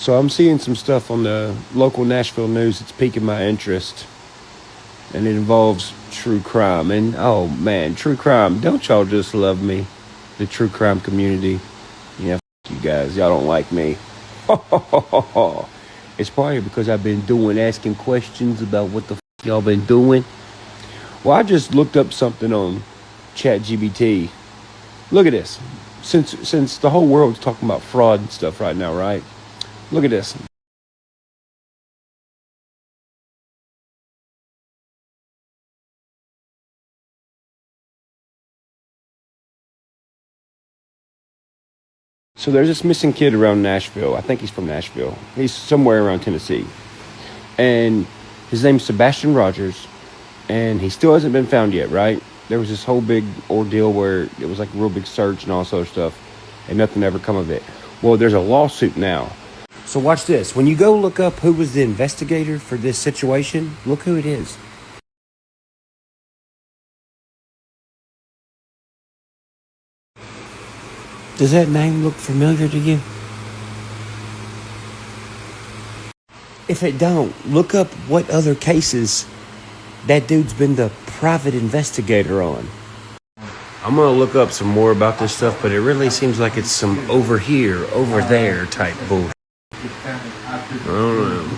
So I'm seeing some stuff on the local Nashville news that's piquing my interest. And it involves true crime. And oh man, true crime. Don't y'all just love me? The true crime community. Yeah, you guys. Y'all don't like me. It's probably because I've been asking questions about what the y'all been doing. Well, I just looked up something on ChatGPT. Look at this. Since the whole world's talking about fraud and stuff right now, right? Look at this. So there's this missing kid around Nashville. I think he's from Nashville. He's somewhere around Tennessee. And his name's Sebastian Rogers. And he still hasn't been found yet, right? There was this whole big ordeal where it was like a real big search and all sort of stuff. And nothing ever come of it. Well, there's a lawsuit now. So watch this. When you go look up who was the investigator for this situation, look who it is. Does that name look familiar to you? If it don't, look up what other cases that dude's been the private investigator on. I'm going to look up some more about this stuff, but it really seems like it's some over here, over there type bullshit. I don't know.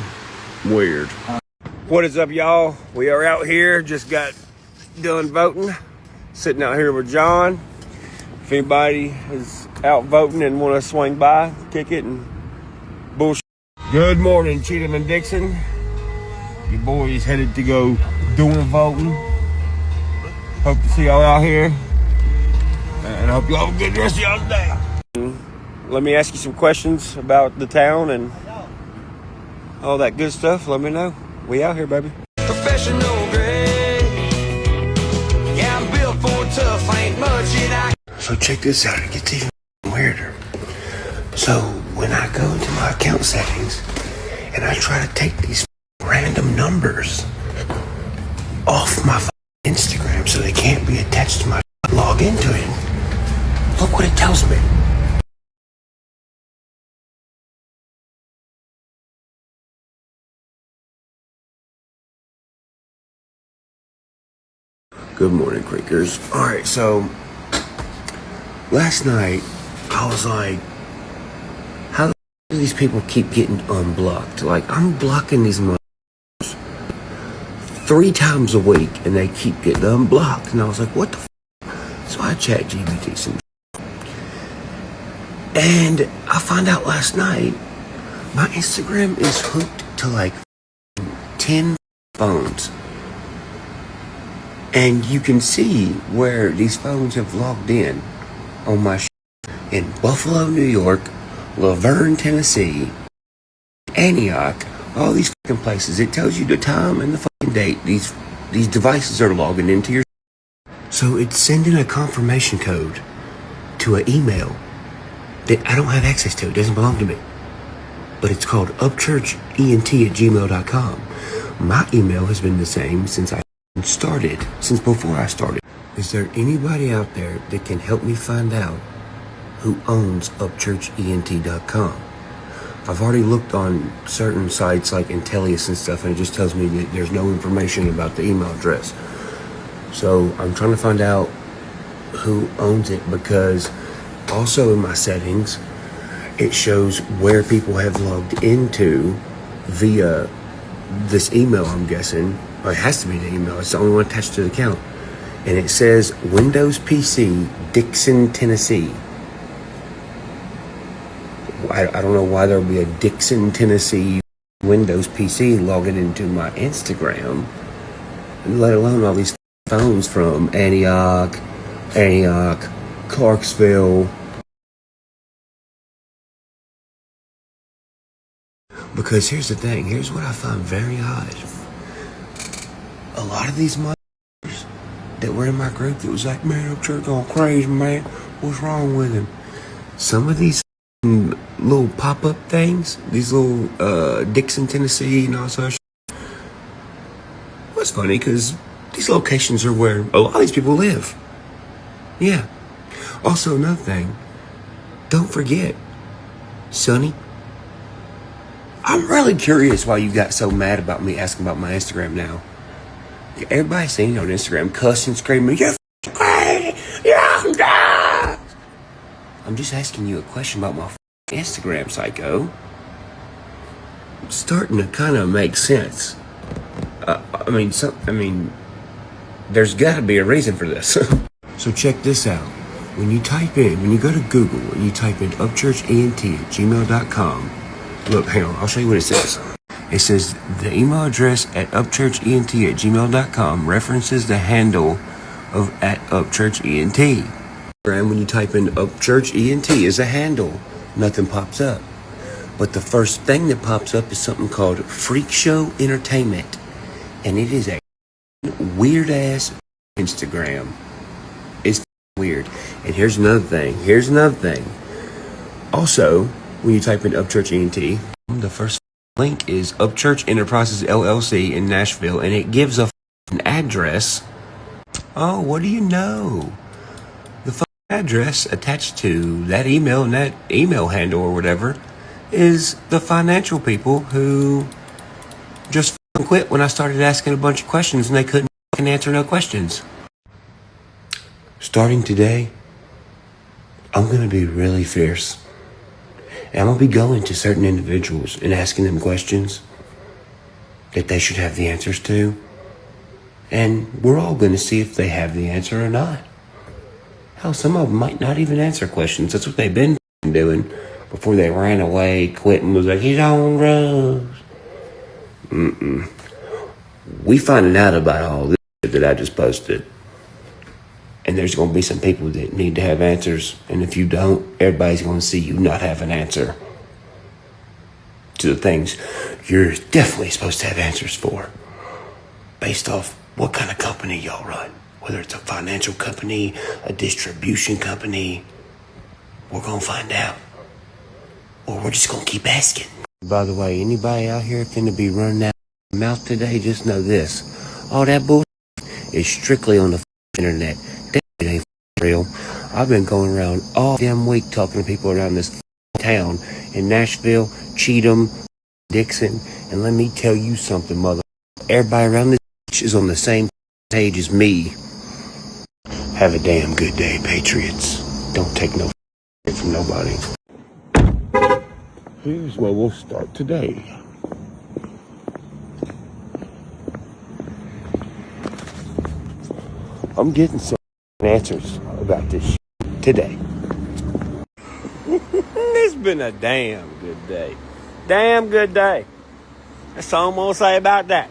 Weird. What is up, y'all? We are out here. Just got done voting. Sitting out here with John. If anybody is out voting and want to swing by, kick it and bullshit. Good morning, Cheatham and Dixon. Your boys headed to go doing voting. Hope to see y'all out here. And I hope y'all have a good rest of y'all's day. Let me ask you some questions about the town and all that good stuff. Let me know. We out here, baby. Professional grade. Yeah, I'm built for tough. Ain't much in I. So check this out. It gets even weirder. So when I go into my account settings and I try to take these random numbers off my Instagram so they can't be attached to my log into it, look what it tells me. Good morning, Creekers. Alright, so last night I was like, how do these people keep getting unblocked? Like, I'm blocking these motherfuckers 3 times a week and they keep getting unblocked. And I was like, what the f? So I chat GPT some and I found out last night my Instagram is hooked to like 10 phones. And you can see where these phones have logged in on my in Buffalo, New York, Laverne, Tennessee, Antioch, all these fucking places. It tells you the time and the fucking date these devices are logging into your. So it's sending a confirmation code to an email that I don't have access to. It doesn't belong to me. But it's called upchurchent@gmail.com. My email has been the same since before I started. Is there anybody out there that can help me find out who owns upchurchent.com? I've already looked on certain sites like Intellius and stuff, and it just tells me that there's no information about the email address. So I'm trying to find out who owns it, because also in my settings, it shows where people have logged into via this email, I'm guessing. Or it has to be the email. It's the only one attached to the account. And it says Windows PC, Dixon, Tennessee. I don't know why there would be a Dixon, Tennessee Windows PC logging into my Instagram, let alone all these phones from Antioch, Clarksville. Because here's the thing. Here's what I find very odd. A lot of these mothers that were in my group that was like, man, Upchurch going crazy, man. What's wrong with him? Some of these little pop-up things, these little Dixon, Tennessee and all such. Well, it's funny because these locations are where a lot of these people live. Yeah. Also, another thing, don't forget, Sonny, I'm really curious why you got so mad about me asking about my Instagram now. Everybody's seeing you on Instagram cussing, screaming, "You're crazy! Yeah, I'm just asking you a question about my Instagram, psycho." It's starting to kind of make sense. There's got to be a reason for this. So check this out. When you go to Google and you type in upchurchent@gmail.com, look, hang on, I'll show you what it says. It says the email address at upchurchent@gmail.com references the handle of @upchurchent. And when you type in upchurchent as a handle, nothing pops up. But the first thing that pops up is something called Freak Show Entertainment. And it is a weird ass Instagram. It's weird. And here's another thing. Also, when you type in Upchurch ENT, the first link is Upchurch Enterprises LLC in Nashville, and it gives an address. Oh, what do you know? The address attached to that email and that email handle or whatever is the financial people who just quit when I started asking a bunch of questions and they couldn't answer no questions. Starting today, I'm going to be really fierce. And I'm going to be going to certain individuals and asking them questions that they should have the answers to. And we're all going to see if they have the answer or not. Hell, some of them might not even answer questions. That's what they've been doing before they ran away, quit, and was like, he's on drugs. We finding out about all this that I just posted. And there's going to be some people that need to have answers. And if you don't, everybody's going to see you not have an answer to the things you're definitely supposed to have answers for. Based off what kind of company y'all run. Whether it's a financial company, a distribution company. We're going to find out. Or we're just going to keep asking. By the way, anybody out here finna be running out of mouth today, just know this. All that bullshit is strictly on the internet. That ain't real. I've been going around all damn week talking to people around this town in Nashville, Cheatham, Dixon, and let me tell you something, mother. Everybody around this is on the same page as me. Have a damn good day, Patriots. Don't take no from nobody. Here's where we'll start today. I'm getting some answers about this today. It's been a damn good day. Damn good day. That's all I'm going to say about that.